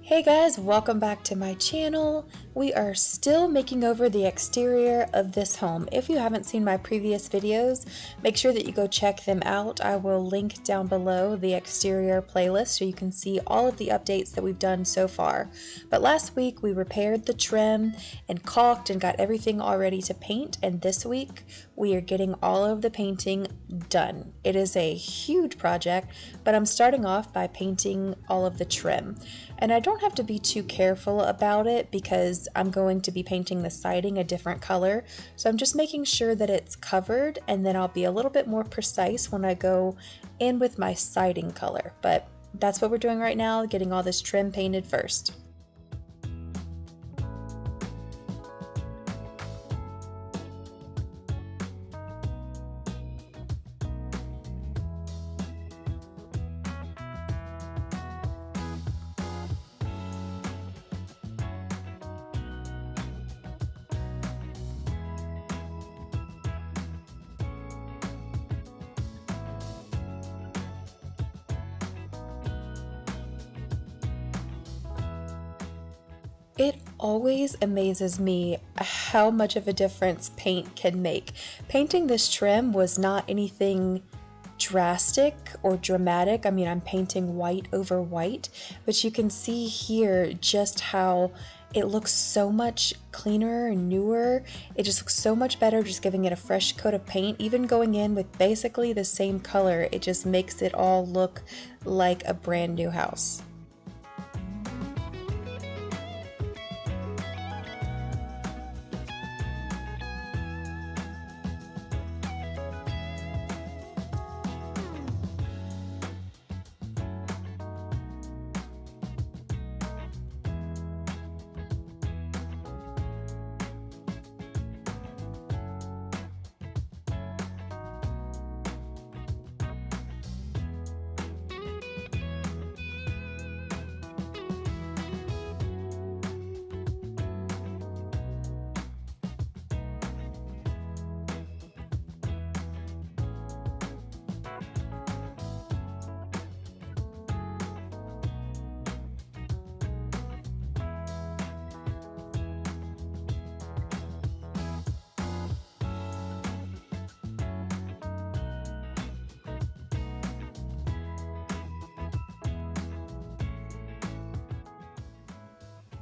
Hey guys, welcome back to my channel. We are still making over the exterior of this home. If you haven't seen my previous videos, make sure that you go check them out. I will link down below the exterior playlist so you can see all of the updates that we've done so far. But last week we repaired the trim and caulked and got everything all ready to paint, and this week we are getting all of the painting done. It is a huge project, but I'm starting off by painting all of the trim. And I don't have to be too careful about it because I'm going to be painting the siding a different color. So I'm just making sure that it's covered, and then I'll be a little bit more precise when I go in with my siding color. But that's what we're doing right now, getting all this trim painted first. It always amazes me how much of a difference paint can make. Painting this trim was not anything drastic or dramatic. I mean, I'm painting white over white, but you can see here just how it looks so much cleaner and newer. It just looks so much better just giving it a fresh coat of paint. Even going in with basically the same color, it just makes it all look like a brand new house.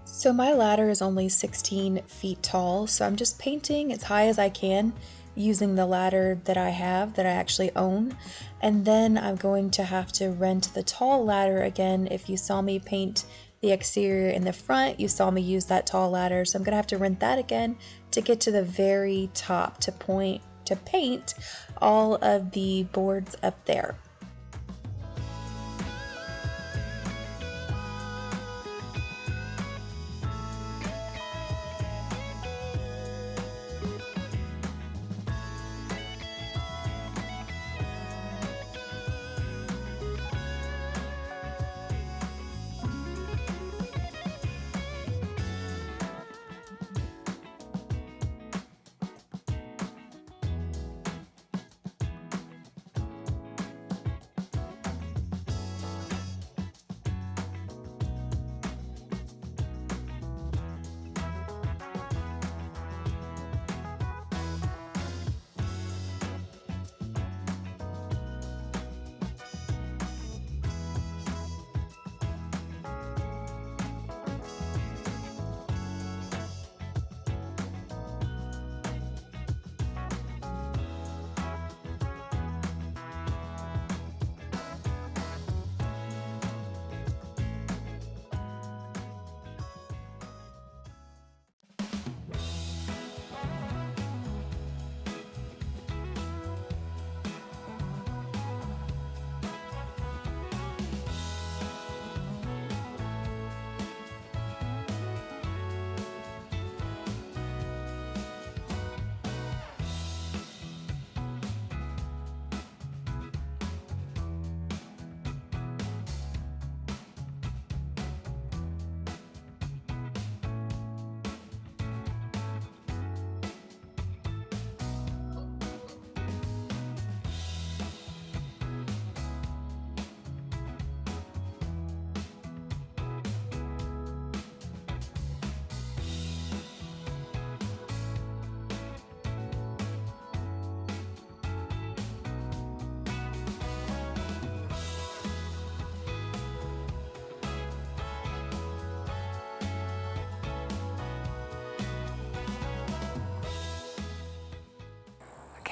So my ladder is only 16 feet tall, so I'm just painting as high as I can using the ladder that I have, that I actually own. And then I'm going to have to rent the tall ladder again. If you saw me paint the exterior in the front, you saw me use that tall ladder. So I'm gonna have to rent that again to get to the very top to paint all of the boards up there.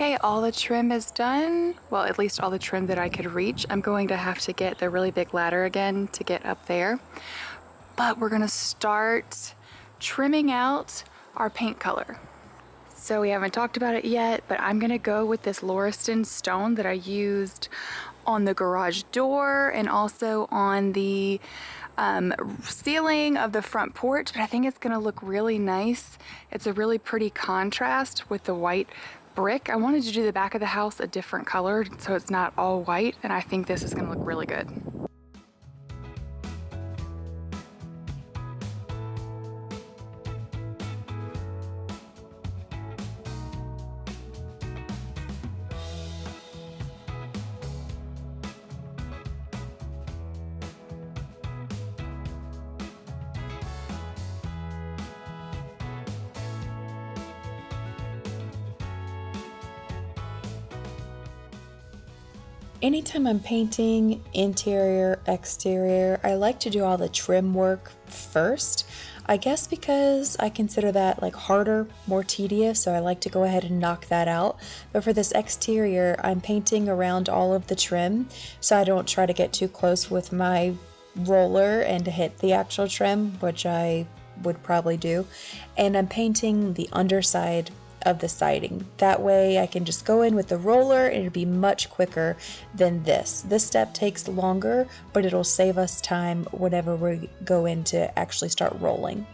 Okay, all the trim is done. Well, at least all the trim that I could reach. I'm going to have to get the really big ladder again to get up there. But we're gonna start trimming out our paint color. So we haven't talked about it yet, but I'm gonna go with this Lauriston stone that I used on the garage door and also on the ceiling of the front porch, but I think it's gonna look really nice. It's a really pretty contrast with the white brick. I wanted to do the back of the house a different color so it's not all white, and I think this is gonna look really good. Anytime I'm painting interior, exterior, I like to do all the trim work first. I guess because I consider that like harder, more tedious, so I like to go ahead and knock that out. But for this exterior, I'm painting around all of the trim, so I don't try to get too close with my roller and hit the actual trim, which I would probably do. And I'm painting the underside of the siding. That way I can just go in with the roller and it'll be much quicker than this. This step takes longer, but it'll save us time whenever we go in to actually start rolling.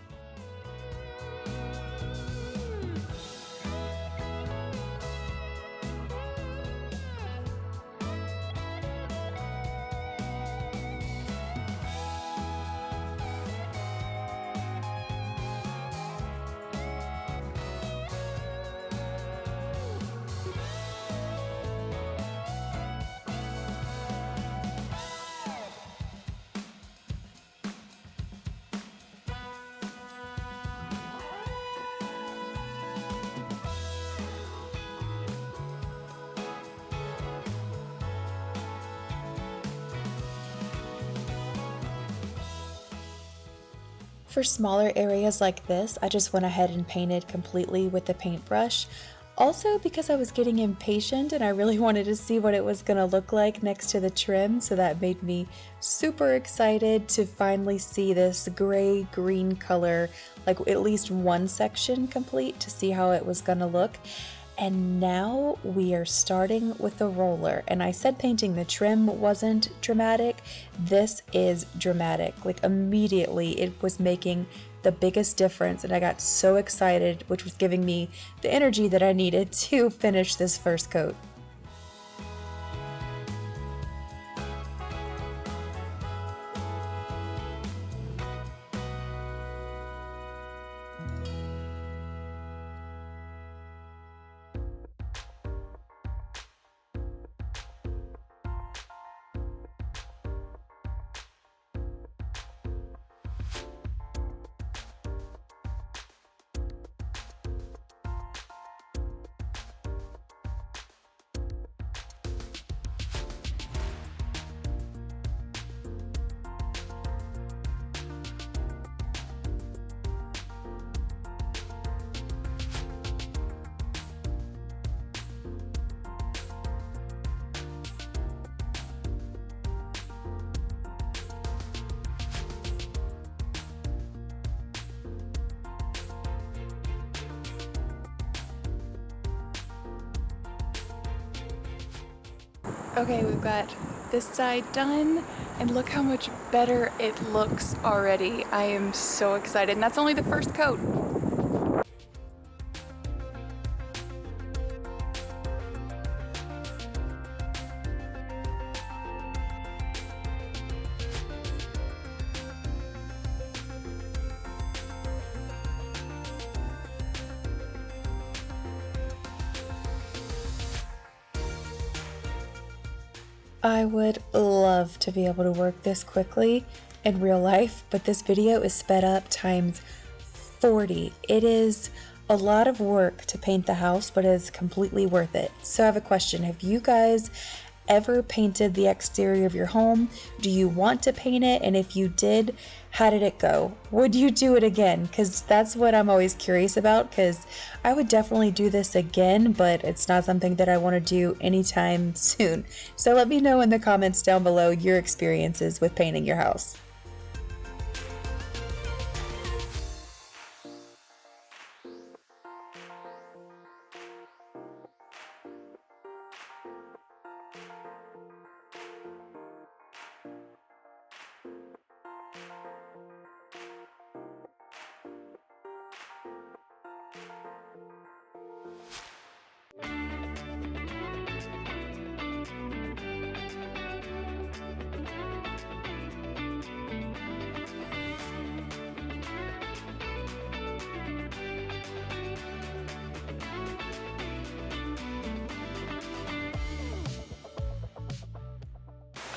For smaller areas like this, I just went ahead and painted completely with the paintbrush. Also because I was getting impatient and I really wanted to see what it was going to look like next to the trim, so that made me super excited to finally see this gray-green color, like at least one section complete, to see how it was going to look. And now we are starting with the roller. And I said painting the trim wasn't dramatic. This is dramatic. Like immediately it was making the biggest difference, and I got so excited, which was giving me the energy that I needed to finish this first coat. Okay, we've got this side done, and look how much better it looks already. I am so excited, and that's only the first coat. I would love to be able to work this quickly in real life, but this video is sped up times 40. It is a lot of work to paint the house, but it is completely worth it. So I have a question. Have you guys ever painted the exterior of your home? Do you want to paint it? And if you did, how did it go? Would you do it again? Because that's what I'm always curious about, because I would definitely do this again, but it's not something that I want to do anytime soon. So let me know in the comments down below your experiences with painting your house.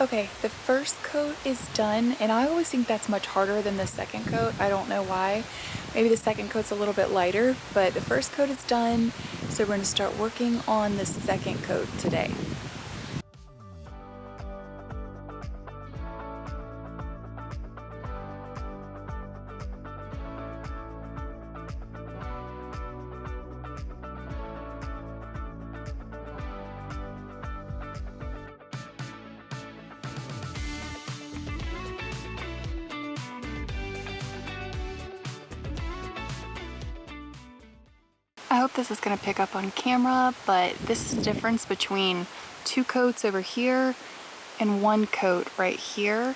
Okay, the first coat is done, and I always think that's much harder than the second coat. I don't know why. Maybe the second coat's a little bit lighter, but the first coat is done, so we're going to start working on the second coat today. I hope this is going to pick up on camera, but this is the difference between 2 coats over here and 1 coat right here.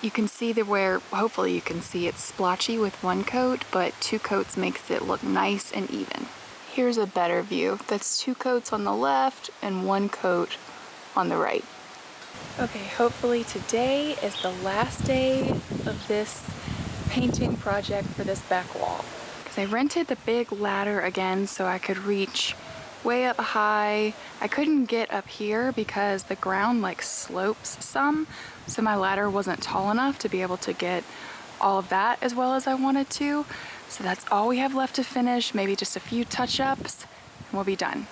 You can see that where, hopefully you can see it's splotchy with 1 coat, but 2 coats makes it look nice and even. Here's a better view. That's 2 coats on the left and 1 coat on the right. Okay, hopefully today is the last day of this painting project for this back wall. I rented the big ladder again so I could reach way up high. I couldn't get up here because the ground like slopes some, so my ladder wasn't tall enough to be able to get all of that as well as I wanted to. So that's all we have left to finish, maybe just a few touch-ups, and we'll be done.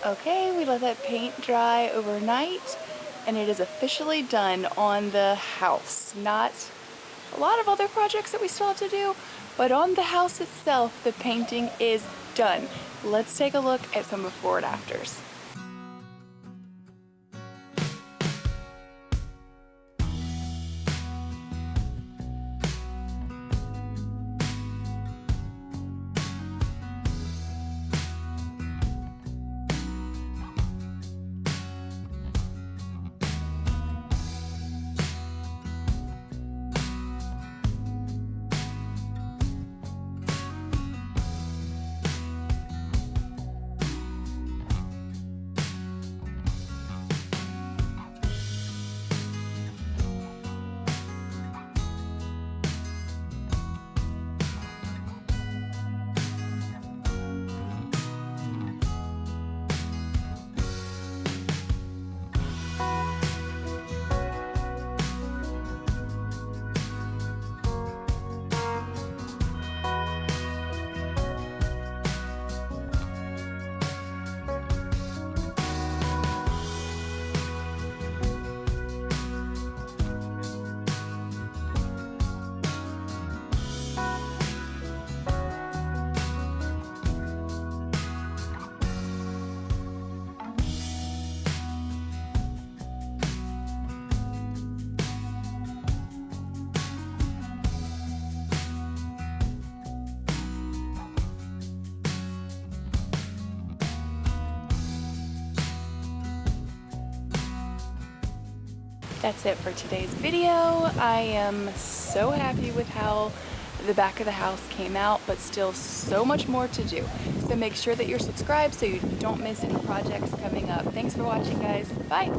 Okay, we let that paint dry overnight and it is officially done on the house. Not a lot of other projects that we still have to do, but on the house itself, the painting is done. Let's take a look at some before and afters. That's it for today's video. I am so happy with how the back of the house came out, but still so much more to do. So make sure that you're subscribed so you don't miss any projects coming up. Thanks for watching, guys. Bye.